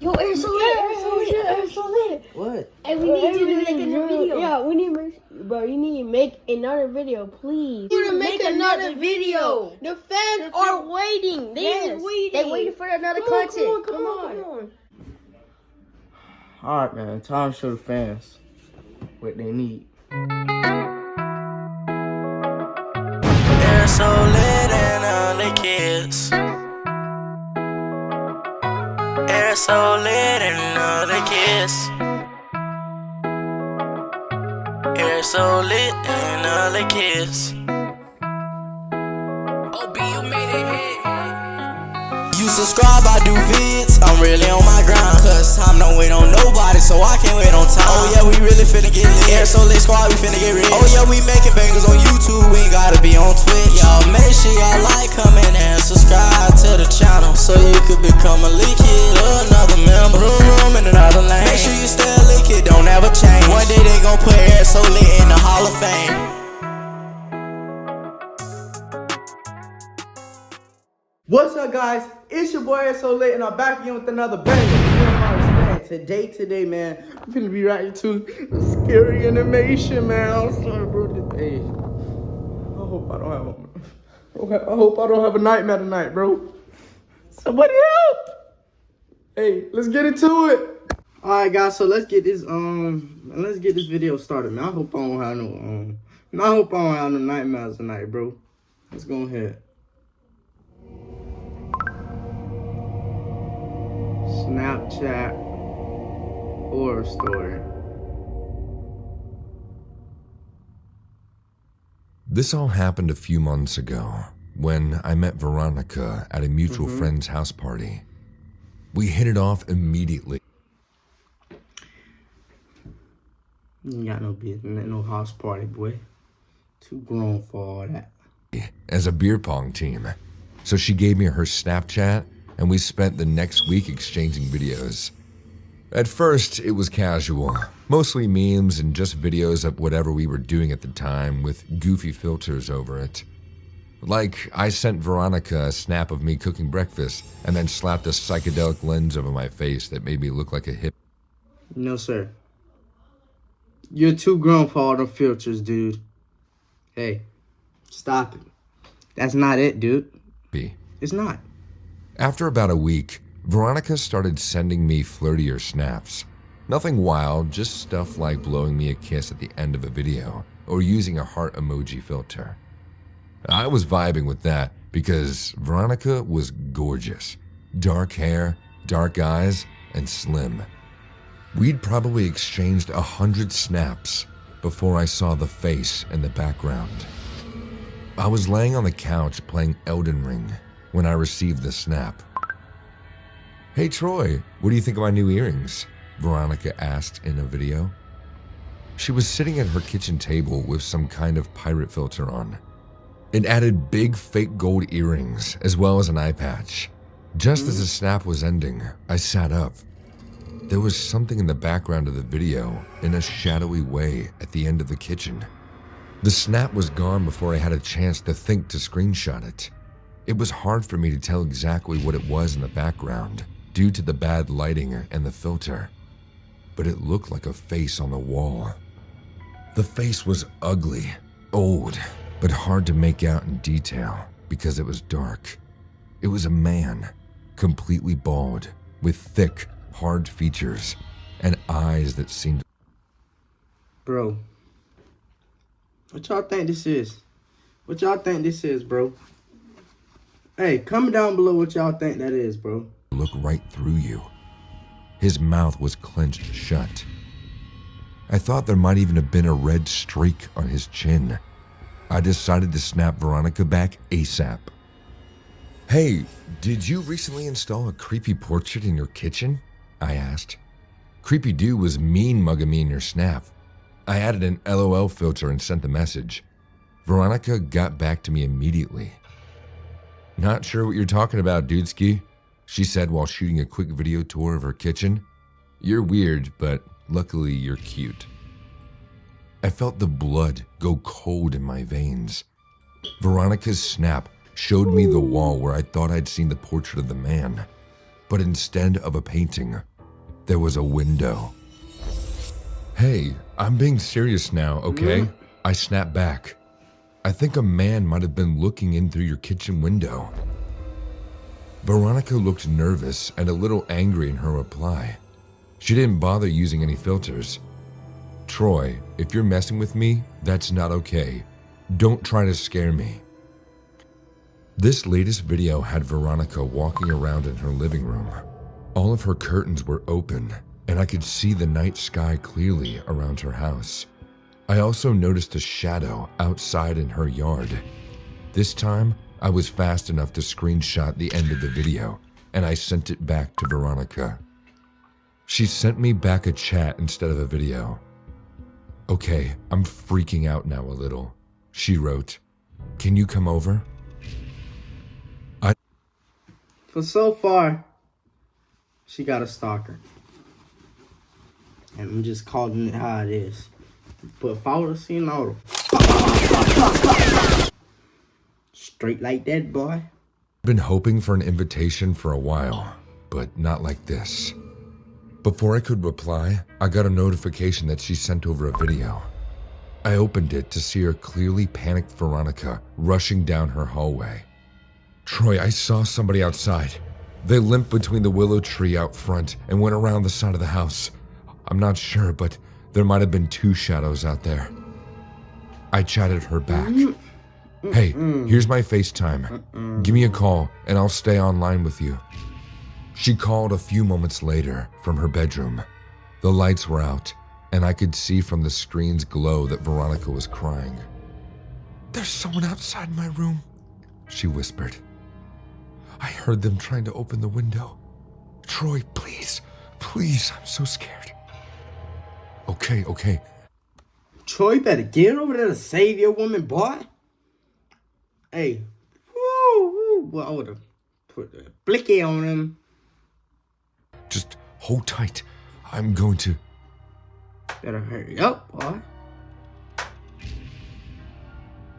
Yo, it's so lit. What? And we need you to make another video. Yeah, we need to make, bro, you need to make another video, please. You need to make another video. The fans are waiting. They're waiting for another content. Come on. Alright, man. Time to show the fans what they need. They're so lit and all the kids. They're so lit and all the kids. They're so lit and all the kids. OB, you made it hit. You subscribe, I do vids. I'm really on my grind. Cause time don't wait on nobody, so I can't wait on time. Oh yeah, we really finna get lit. Air so lit squad, we finna get rich. Oh yeah, we making bangers on YouTube. We ain't gotta be on Twitch. Y'all make sure y'all like, comment, and subscribe to the channel, so you could become a lit kid or another member. Room in another lane. Make sure you stay a lit kid, don't ever change. One day they gon' put Air so lit in the Hall of Fame. What's up, guys? It's your boy, So Lit, and I'm back again with another banger. Today, man, I'm finna be right into scary animation, man. I'm sorry, bro. Hey, I hope I don't have a nightmare tonight, bro. Somebody help! Hey, let's get into it. All right, guys. So let's get this video started, man. I hope I don't have no nightmares tonight, bro. Let's go ahead. Snapchat horror story. This all happened a few months ago when I met Veronica at a mutual friend's house party. We hit it off immediately. You ain't got no business, no house party, boy. Too grown for all that. As a beer pong team. So she gave me her Snapchat and we spent the next week exchanging videos. At first, it was casual, mostly memes and just videos of whatever we were doing at the time with goofy filters over it. Like, I sent Veronica a snap of me cooking breakfast and then slapped a psychedelic lens over my face that made me look like a hip. No, sir. You're too grown for all the filters, dude. Hey, stop it. That's not it, dude. It's not. After about a week, Veronica started sending me flirtier snaps. Nothing wild, just stuff like blowing me a kiss at the end of a video or using a heart emoji filter. I was vibing with that because Veronica was gorgeous. Dark hair, dark eyes, and slim. We'd probably exchanged 100 snaps before I saw the face in the background. I was laying on the couch playing Elden Ring when I received the snap. "Hey Troy, what do you think of my new earrings?" Veronica asked in a video. She was sitting at her kitchen table with some kind of pirate filter on. It added big fake gold earrings as well as an eye patch. Just as the snap was ending, I sat up. There was something in the background of the video in a shadowy way at the end of the kitchen. The snap was gone before I had a chance to think to screenshot it. It was hard for me to tell exactly what it was in the background due to the bad lighting and the filter, but it looked like a face on the wall. The face was ugly, old, but hard to make out in detail because it was dark. It was a man, completely bald, with thick, hard features and eyes that seemed... Bro, what y'all think this is? What y'all think this is, bro? Hey, comment down below what y'all think that is, bro. Look right through you. His mouth was clenched shut. I thought there might even have been a red streak on his chin. I decided to snap Veronica back ASAP. "Hey, did you recently install a creepy portrait in your kitchen?" I asked. Creepy dude was mean mugging me in your snap. I added an LOL filter and sent the message. Veronica got back to me immediately. "Not sure what you're talking about, dudeski," she said while shooting a quick video tour of her kitchen. "You're weird, but luckily you're cute." I felt the blood go cold in my veins. Veronica's snap showed me the wall where I thought I'd seen the portrait of the man, but instead of a painting, there was a window. Hey, I'm being serious now, okay? I snapped back. I think a man might have been looking in through your kitchen window. Veronica looked nervous and a little angry in her reply. She didn't bother using any filters. Troy, if you're messing with me, that's not okay. Don't try to scare me. This latest video had Veronica walking around in her living room. All of her curtains were open, and I could see the night sky clearly around her house. I also noticed a shadow outside in her yard. This time, I was fast enough to screenshot the end of the video, and I sent it back to Veronica. She sent me back a chat instead of a video. Okay, I'm freaking out now a little. She wrote, "Can you come over?" For so far, she got a stalker. And I'm just calling it how it is. But if I would have seen all straight like that, boy. I've been hoping for an invitation for a while, but not like this. Before I could reply, I got a notification that she sent over a video. I opened it to see her clearly panicked Veronica rushing down her hallway. "Troy, I saw somebody outside. They limped between the willow tree out front and went around the side of the house. I'm not sure, but there might have been 2 shadows out there." I chatted her back. "Hey, here's my FaceTime. Give me a call and I'll stay online with you." She called a few moments later from her bedroom. The lights were out and I could see from the screen's glow that Veronica was crying. "There's someone outside my room," she whispered. "I heard them trying to open the window. Troy, please, please, I'm so scared." Okay. Troy, better get over there to save your woman, boy. Hey. Woo. Well, I would have put a blicky on him. Just hold tight. I'm going to... Better hurry up, boy.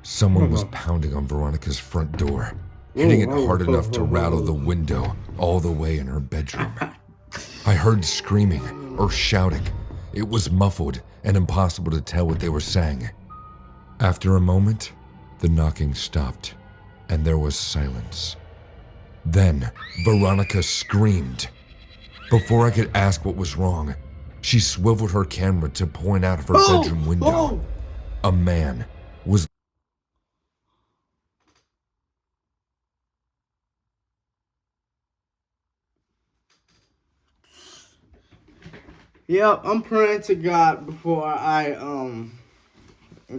Someone was pounding on Veronica's front door, hitting it hard enough to rattle the window all the way in her bedroom. I heard screaming or shouting. It was muffled and impossible to tell what they were saying. After a moment, the knocking stopped and there was silence. Then Veronica screamed. Before I could ask what was wrong, she swiveled her camera to point out of her bedroom window. A man was... Yep, I'm praying to God before I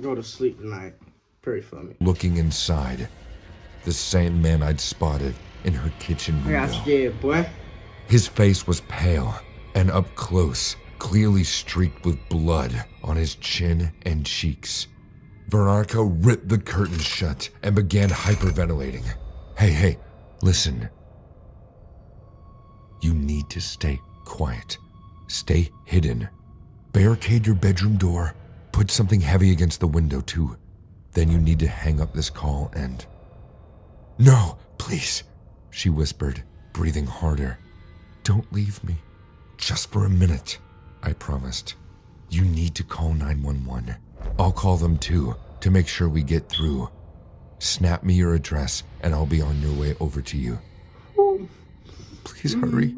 go to sleep tonight. Pray for me. looking inside. The same man I'd spotted in her kitchen window. I got scared, boy. His face was pale and up close, clearly streaked with blood on his chin and cheeks. Veronica ripped the curtains shut and began hyperventilating. Hey, listen. You need to stay quiet. Stay hidden. Barricade your bedroom door. Put something heavy against the window, too. Then you need to hang up this call and... No, please, she whispered, breathing harder. Don't leave me. Just for a minute, I promised. You need to call 911. I'll call them too, to make sure we get through. Snap me your address and I'll be on your way over to you. Please hurry.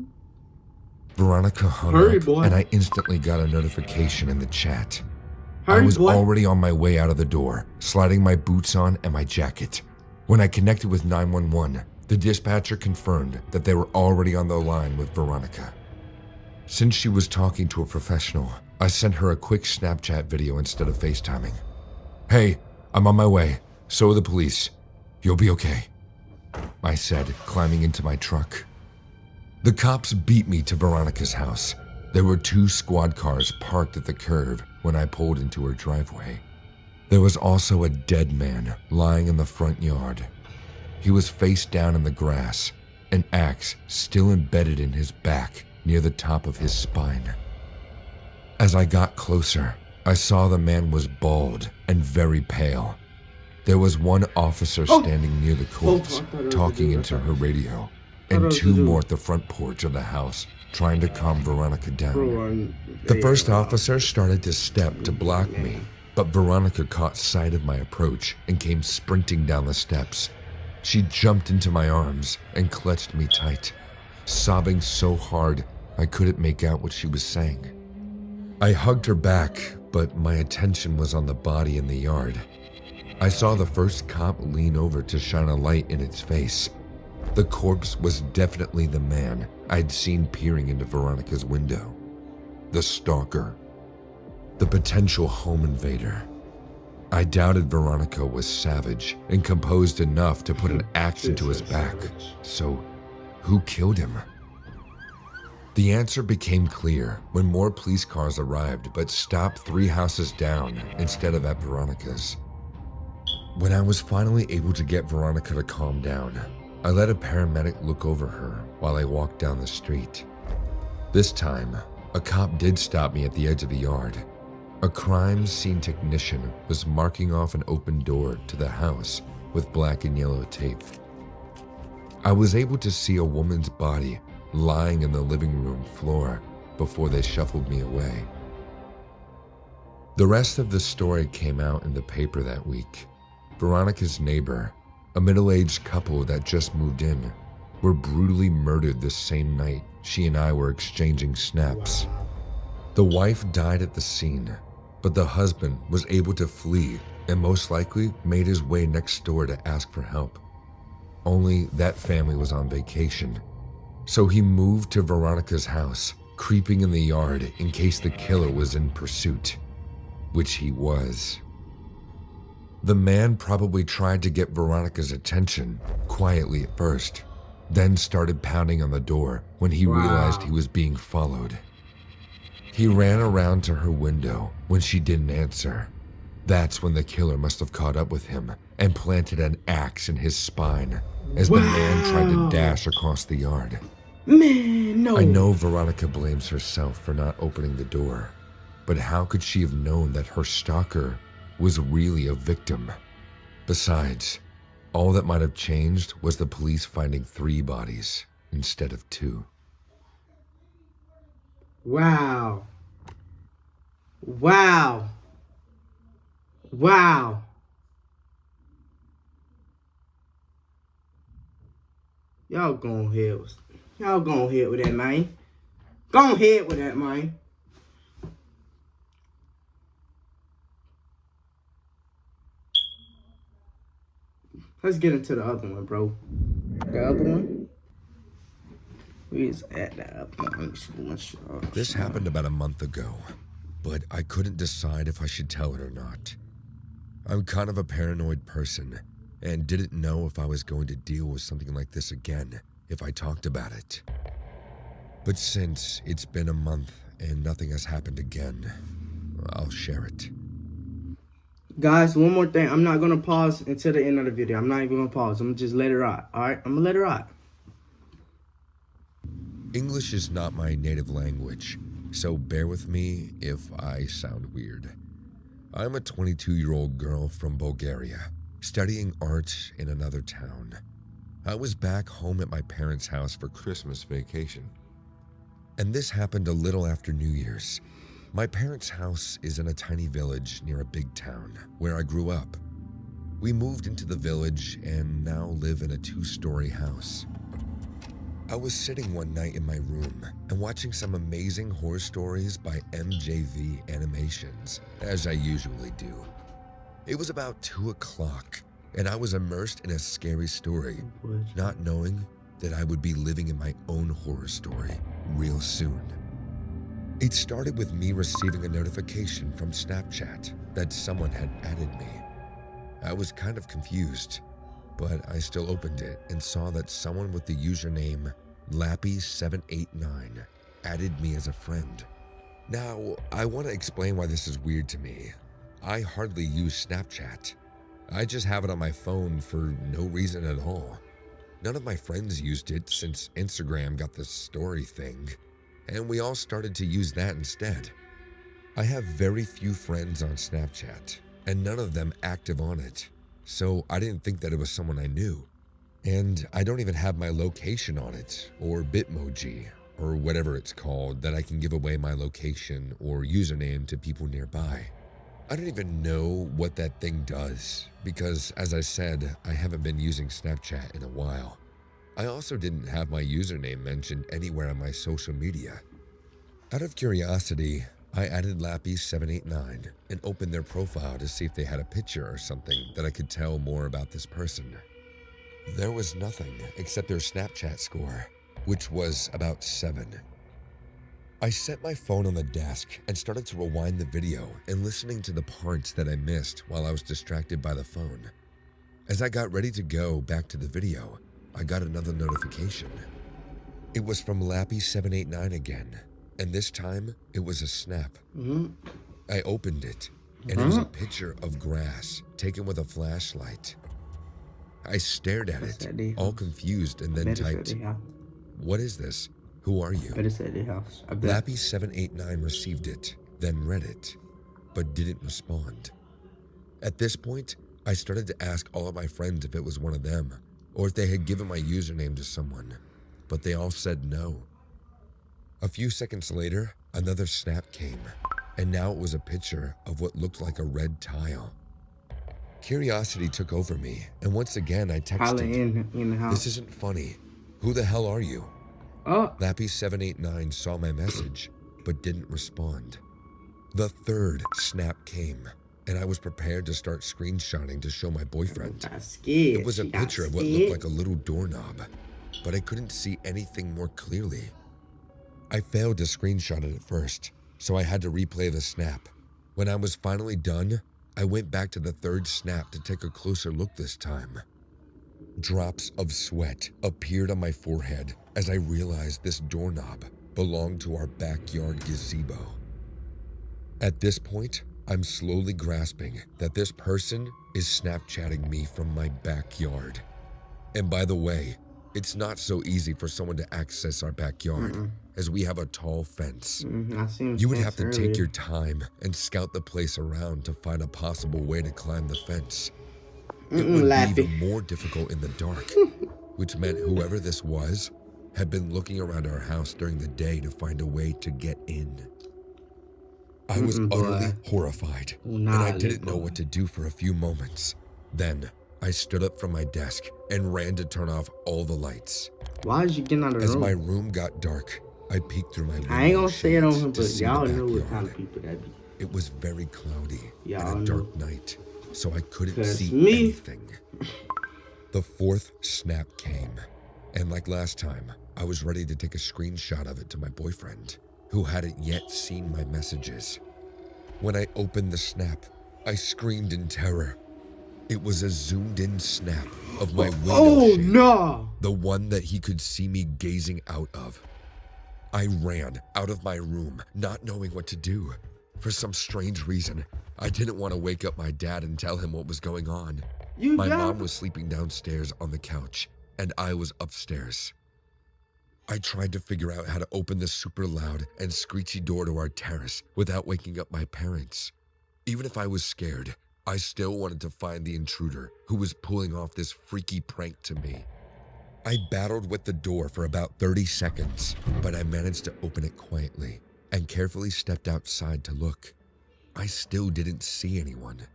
Veronica hung up and I instantly got a notification in the chat. I was already on my way out of the door, sliding my boots on and my jacket. When I connected with 911, the dispatcher confirmed that they were already on the line with Veronica. Since she was talking to a professional, I sent her a quick Snapchat video instead of FaceTiming. Hey, I'm on my way. So are the police. You'll be okay, I said, climbing into my truck. The cops beat me to Veronica's house. There were 2 squad cars parked at the curb when I pulled into her driveway. There was also a dead man lying in the front yard. He was face down in the grass, an axe still embedded in his back near the top of his spine. As I got closer, I saw the man was bald and very pale. There was one officer standing near the corpse, talking into her radio. and 2 more at the front porch of the house, trying to calm Veronica down. The first officer started to step to block me, but Veronica caught sight of my approach and came sprinting down the steps. She jumped into my arms and clutched me tight, sobbing so hard I couldn't make out what she was saying. I hugged her back, but my attention was on the body in the yard. I saw the first cop lean over to shine a light in its face. The corpse was definitely the man I'd seen peering into Veronica's window. The stalker. The potential home invader. I doubted Veronica was savage and composed enough to put an axe into his back. So, who killed him? The answer became clear when more police cars arrived but stopped 3 houses down instead of at Veronica's. When I was finally able to get Veronica to calm down, I let a paramedic look over her while I walked down the street. This time, a cop did stop me at the edge of the yard. A crime scene technician was marking off an open door to the house with black and yellow tape. I was able to see a woman's body lying in the living room floor before they shuffled me away. The rest of the story came out in the paper that week. Veronica's neighbor, a middle-aged couple that just moved in, were brutally murdered the same night she and I were exchanging snaps. The wife died at the scene, but the husband was able to flee and most likely made his way next door to ask for help. Only that family was on vacation, so he moved to Veronica's house, creeping in the yard in case the killer was in pursuit, which he was. The man probably tried to get Veronica's attention quietly at first, then started pounding on the door when he realized he was being followed. He ran around to her window when she didn't answer. That's when the killer must have caught up with him and planted an axe in his spine as the man tried to dash across the yard. Man, no. I know Veronica blames herself for not opening the door, but how could she have known that her stalker was really a victim? Besides, all that might have changed was the police finding 3 bodies instead of 2. Wow. Wow. Wow. Y'all go ahead with that, man. Go ahead with that, man. Let's get into the other one, bro. The other one? Where's at the other one? This happened about a month ago, but I couldn't decide if I should tell it or not. I'm kind of a paranoid person and didn't know if I was going to deal with something like this again if I talked about it. But since it's been a month and nothing has happened again, I'll share it. Guys, one more thing. I'm not going to pause until the end of the video. I'm not even going to pause. I'm going to just let it ride. Alright? I'm going to let it ride. English is not my native language, so bear with me if I sound weird. I'm a 22-year-old girl from Bulgaria, studying art in another town. I was back home at my parents' house for Christmas vacation. And this happened a little after New Year's. My parents' house is in a tiny village near a big town where I grew up. We moved into the village and now live in a 2-story house. I was sitting one night in my room and watching some amazing horror stories by MJV Animations, as I usually do. It was about 2 o'clock, and I was immersed in a scary story, not knowing that I would be living in my own horror story real soon. It started with me receiving a notification from Snapchat that someone had added me. I was kind of confused, but I still opened it and saw that someone with the username Lappy789 added me as a friend. Now, I want to explain why this is weird to me. I hardly use Snapchat. I just have it on my phone for no reason at all. None of my friends used it since Instagram got the story thing, and we all started to use that instead. I have very few friends on Snapchat, and none of them active on it, so I didn't think that it was someone I knew. And I don't even have my location on it, or Bitmoji, or whatever it's called, that I can give away my location or username to people nearby. I don't even know what that thing does, because as I said, I haven't been using Snapchat in a while. I also didn't have my username mentioned anywhere on my social media. Out of curiosity, I added Lappy789 and opened their profile to see if they had a picture or something that I could tell more about this person. There was nothing except their Snapchat score, which was about 7. I set my phone on the desk and started to rewind the video and listening to the parts that I missed while I was distracted by the phone. As I got ready to go back to the video, I got another notification. It was from Lappy789 again, and this time it was a snap. I opened it, and it was a picture of grass taken with a flashlight. I stared at it, all confused, and then typed, "What is this? Who are you?" Lappy789 received it, then read it, but didn't respond. At this point, I started to ask all of my friends if it was one of them, or if they had given my username to someone, but they all said no. A few seconds later, another snap came, and now it was a picture of what looked like a red tile. Curiosity took over me, and once again I texted, "This isn't funny. Who the hell are you?" Lappy789 saw my message, but didn't respond. The third snap came, and I was prepared to start screenshotting to show my boyfriend. It was a picture of what looked like a little doorknob, but I couldn't see anything more clearly. I failed to screenshot it at first, so I had to replay the snap. When I was finally done, I went back to the third snap to take a closer look this time. Drops of sweat appeared on my forehead as I realized this doorknob belonged to our backyard gazebo. At this point, I'm slowly grasping that this person is Snapchatting me from my backyard. And by the way, it's not so easy for someone to access our backyard, as we have a tall fence. You would have to take your time and scout the place around to find a possible way to climb the fence. It would be even more difficult in the dark, which meant whoever this was had been looking around our house during the day to find a way to get in. I was utterly horrified, and I didn't know what to do for a few moments. Then, I stood up from my desk and ran to turn off all the lights. Why did you get out of the room? As my room got dark, I peeked through my window I ain't gonna say it on him, to but see y'all the know what backyard. kind of people that be. It was very cloudy Y'all and a know. dark night, so I couldn't 'Cause see me. anything. The fourth snap came, and like last time, I was ready to take a screenshot of it to my boyfriend, who hadn't yet seen my messages. When I opened the snap, I screamed in terror. It was a zoomed-in snap of my window shade, no! the one that he could see me gazing out of. I ran out of my room, not knowing what to do. For some strange reason, I didn't want to wake up my dad and tell him what was going on. My mom was sleeping downstairs on the couch, and I was upstairs. I tried to figure out how to open the super loud and screechy door to our terrace without waking up my parents. Even if I was scared, I still wanted to find the intruder who was pulling off this freaky prank to me. I battled with the door for about 30 seconds, but I managed to open it quietly and carefully stepped outside to look. I still didn't see anyone.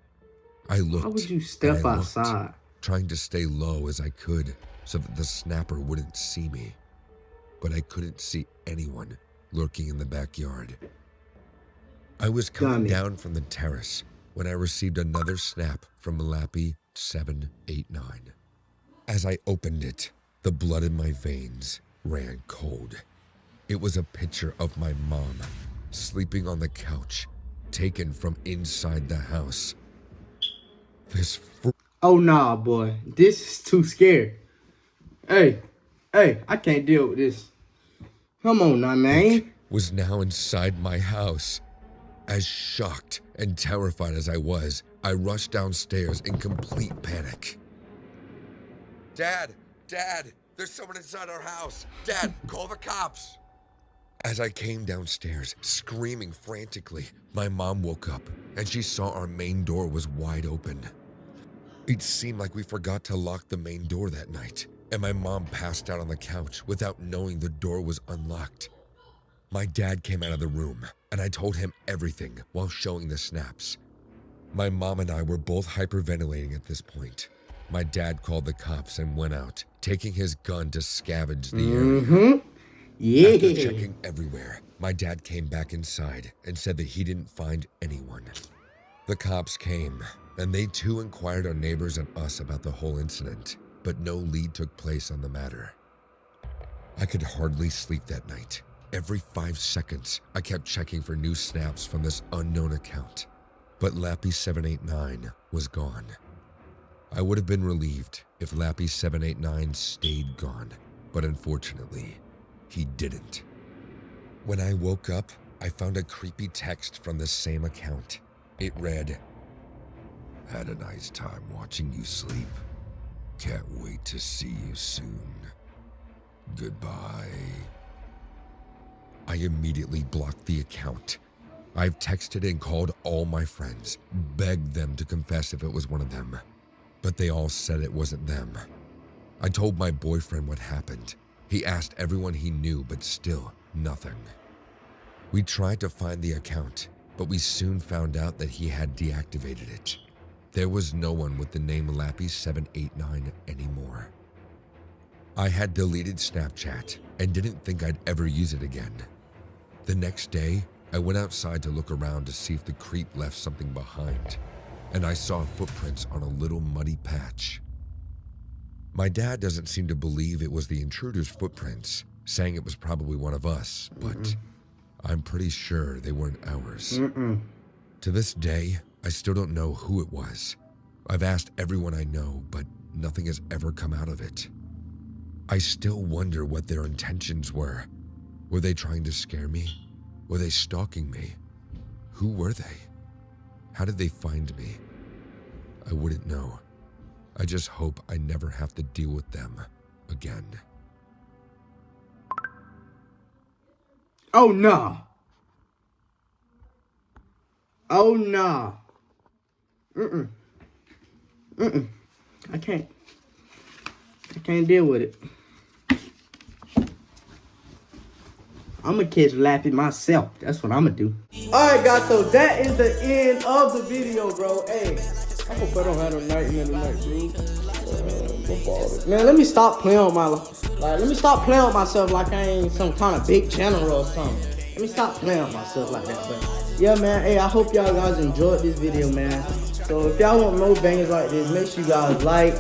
I looked. Why would you and step I looked, outside? trying to stay low as I could so that the snapper wouldn't see me. But I couldn't see anyone lurking in the backyard. I was coming down from the terrace when I received another snap from Lappy789. As I opened it, the blood in my veins ran cold. It was a picture of my mom sleeping on the couch, taken from inside the house. This Oh, nah, boy. This is too scary. Hey, I can't deal with this. Come on now, man. was now inside my house. As shocked and terrified as I was, I rushed downstairs in complete panic. Dad, there's someone inside our house. Dad, call the cops. As I came downstairs, screaming frantically, my mom woke up and she saw our main door was wide open. It seemed like we forgot to lock the main door that night, and my mom passed out on the couch without knowing the door was unlocked. My dad came out of the room, and I told him everything while showing the snaps. My mom and I were both hyperventilating at this point. My dad called the cops and went out, taking his gun to scavenge the area. Yeah. After checking everywhere, my dad came back inside and said that he didn't find anyone. The cops came, and they too inquired our neighbors and us about the whole incident, but no lead took place on the matter. I could hardly sleep that night. Every 5 seconds, I kept checking for new snaps from this unknown account, but Lappy789 was gone. I would have been relieved if Lappy789 stayed gone, but unfortunately, he didn't. When I woke up, I found a creepy text from the same account. It read, "Had a nice time watching you sleep. Can't wait to see you soon. Goodbye." I immediately blocked the account. I've texted and called all my friends, begged them to confess if it was one of them, but they all said it wasn't them. I told my boyfriend what happened. He asked everyone he knew, but still nothing. We tried to find the account, but we soon found out that he had deactivated it. There was no one with the name Lappy789 anymore. I had deleted Snapchat and didn't think I'd ever use it again. The next day, I went outside to look around to see if the creep left something behind, and I saw footprints on a little muddy patch. My dad doesn't seem to believe it was the intruder's footprints, saying it was probably one of us, but I'm pretty sure they weren't ours. To this day, I still don't know who it was. I've asked everyone I know, but nothing has ever come out of it. I still wonder what their intentions were. Were they trying to scare me? Were they stalking me? Who were they? How did they find me? I wouldn't know. I just hope I never have to deal with them again. Oh no. Oh no. I can't deal with it. I'ma catch Lappy myself. That's what I'ma do. Alright guys, so that is the end of the video, bro. Hey, I hope I don't have a nightmare tonight, bro. Man, let me stop playing with my let me stop playing with myself like I ain't some kind of big channel or something. Let me stop playing with myself like that. But yeah, man, hey, I hope y'all guys enjoyed this video, man. So if y'all want more bangers like this, make sure you guys like,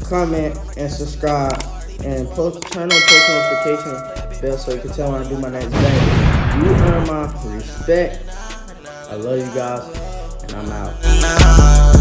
comment, and subscribe, and turn on post notification bell so you can tell when I do my next bang. You earn my respect. I love you guys, and I'm out.